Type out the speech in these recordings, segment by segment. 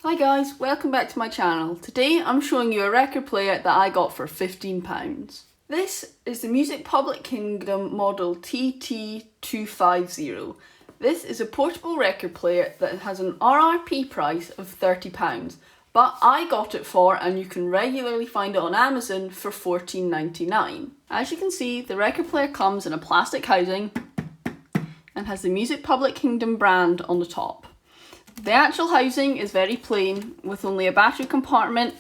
Hi guys, welcome back to my channel. Today I'm showing you a record player that I got for £15. This is the Music Public Kingdom model TT250. This is a portable record player that has an RRP price of £30, but I got it for, and you can regularly find it on Amazon, for $14.99. As you can see, the record player comes in a plastic housing and has the Music Public Kingdom brand on the top. The actual housing is very plain, with only a battery compartment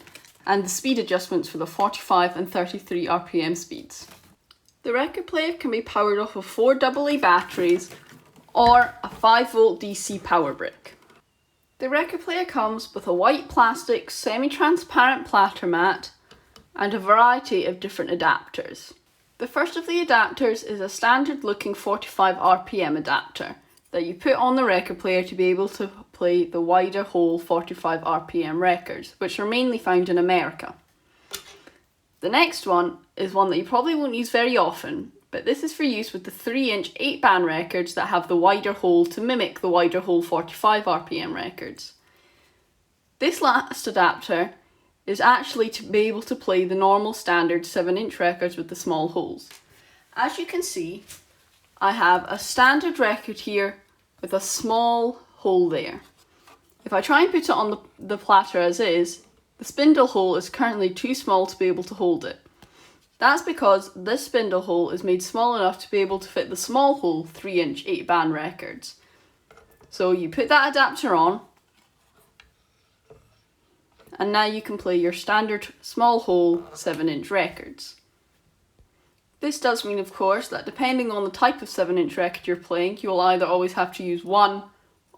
and the speed adjustments for the 45 and 33 RPM speeds. The record player can be powered off of 4 AA batteries or a 5V DC power brick. The record player comes with a white plastic semi-transparent platter mat and a variety of different adapters. The first of the adapters is a standard looking 45 RPM adapter that you put on the record player to be able to play the wider hole 45 RPM records, which are mainly found in America. The next one is one that you probably won't use very often, but this is for use with the 3-inch 8-band records that have the wider hole to mimic the wider hole 45 RPM records. This last adapter is actually to be able to play the normal standard 7-inch records with the small holes. As you can see, I have a standard record here with a small hole there. If I try and put it on the platter as is, the spindle hole is currently too small to be able to hold it. That's because this spindle hole is made small enough to be able to fit the small hole 3-inch 8-band records. So you put that adapter on, and now you can play your standard small hole 7-inch records. This does mean, of course, that depending on the type of 7-inch record you're playing, you will either always have to use 1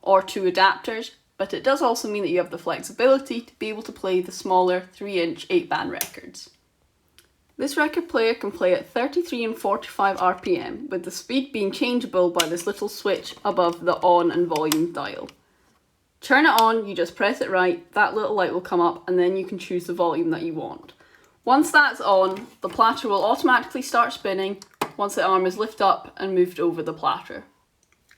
or 2 adapters, but it does also mean that you have the flexibility to be able to play the smaller 3-inch 8-band records. This record player can play at 33 and 45 RPM, with the speed being changeable by this little switch above the on and volume dial. Turn it on, you just press it right, that little light will come up, and then you can choose the volume that you want. Once that's on, the platter will automatically start spinning once the arm is lifted up and moved over the platter.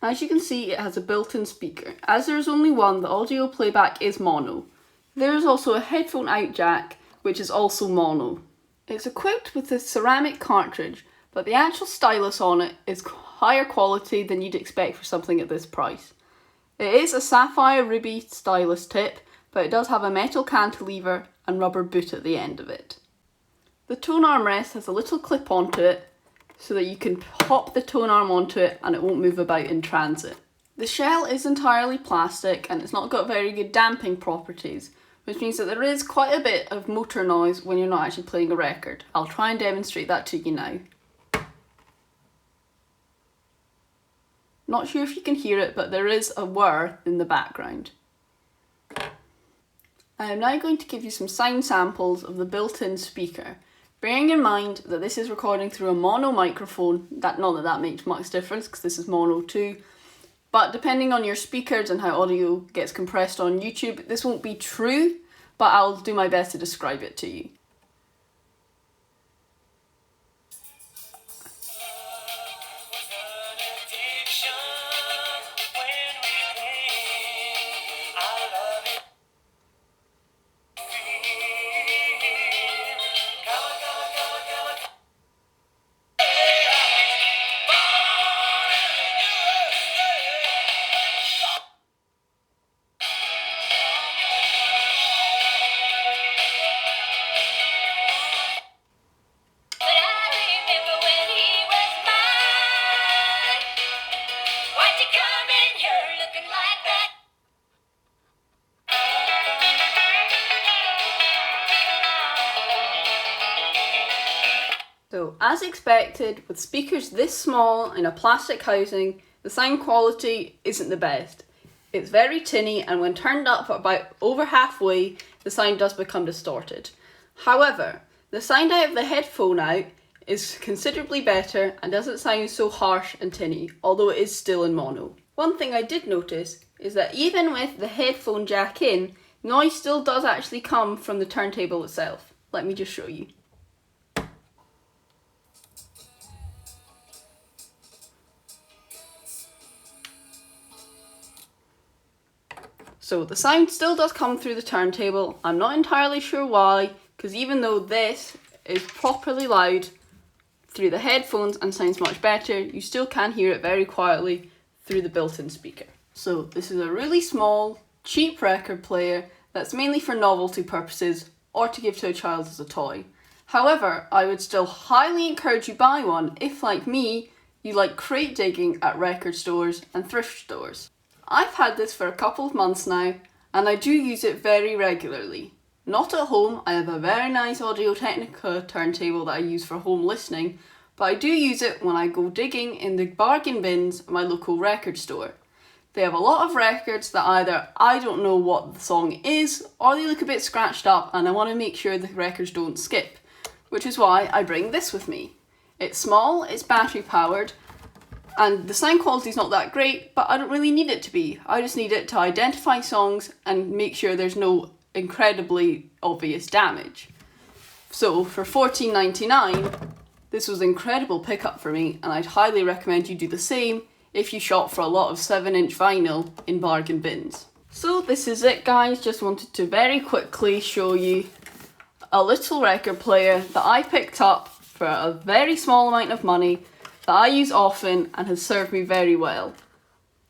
As you can see, it has a built-in speaker. As there is only one, the audio playback is mono. There is also a headphone out jack, which is also mono. It's equipped with a ceramic cartridge, but the actual stylus on it is higher quality than you'd expect for something at this price. It is a sapphire ruby stylus tip, but it does have a metal cantilever and rubber boot at the end of it. The tone armrest has a little clip onto it so that you can pop the tone arm onto it and it won't move about in transit. The shell is entirely plastic and it's not got very good damping properties, which means that there is quite a bit of motor noise when you're not actually playing a record. I'll try and demonstrate that to you now. Not sure if you can hear it, but there is a whir in the background. I am now going to give you some sound samples of the built-in speaker, bearing in mind that this is recording through a mono microphone. Not that that makes much difference because this is mono too, but depending on your speakers and how audio gets compressed on YouTube, this won't be true, but I'll do my best to describe it to you. So, as expected, with speakers this small in a plastic housing, the sound quality isn't the best. It's very tinny, and when turned up about over halfway, the sound does become distorted. However, the sound out of the headphone out is considerably better and doesn't sound so harsh and tinny, although it is still in mono. One thing I did notice is that even with the headphone jack in, noise still does actually come from the turntable itself. Let me just show you. So the sound still does come through the turntable. I'm not entirely sure why, because even though this is properly loud through the headphones and sounds much better, you still can hear it very quietly through the built-in speaker. So this is a really small, cheap record player that's mainly for novelty purposes or to give to a child as a toy. However, I would still highly encourage you buy one if, like me, you like crate digging at record stores and thrift stores. I've had this for a couple of months now, and I do use it very regularly. Not at home, I have a very nice Audio-Technica turntable that I use for home listening, but I do use it when I go digging in the bargain bins at my local record store. They have a lot of records that either I don't know what the song is, or they look a bit scratched up and I want to make sure the records don't skip, which is why I bring this with me. It's small, it's battery powered, and the sound quality is not that great, but I don't really need it to be. I just need it to identify songs and make sure there's no incredibly obvious damage. So for $14.99, this was an incredible pickup for me, and I'd highly recommend you do the same if you shop for a lot of 7-inch vinyl in bargain bins. So this is it, guys. Just wanted to very quickly show you a little record player that I picked up for a very small amount of money that I use often and has served me very well.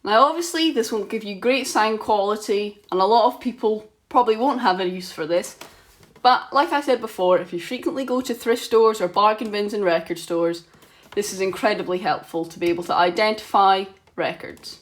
Now obviously this won't give you great sound quality and a lot of people probably won't have a use for this, but like I said before, if you frequently go to thrift stores or bargain bins in record stores, this is incredibly helpful to be able to identify records.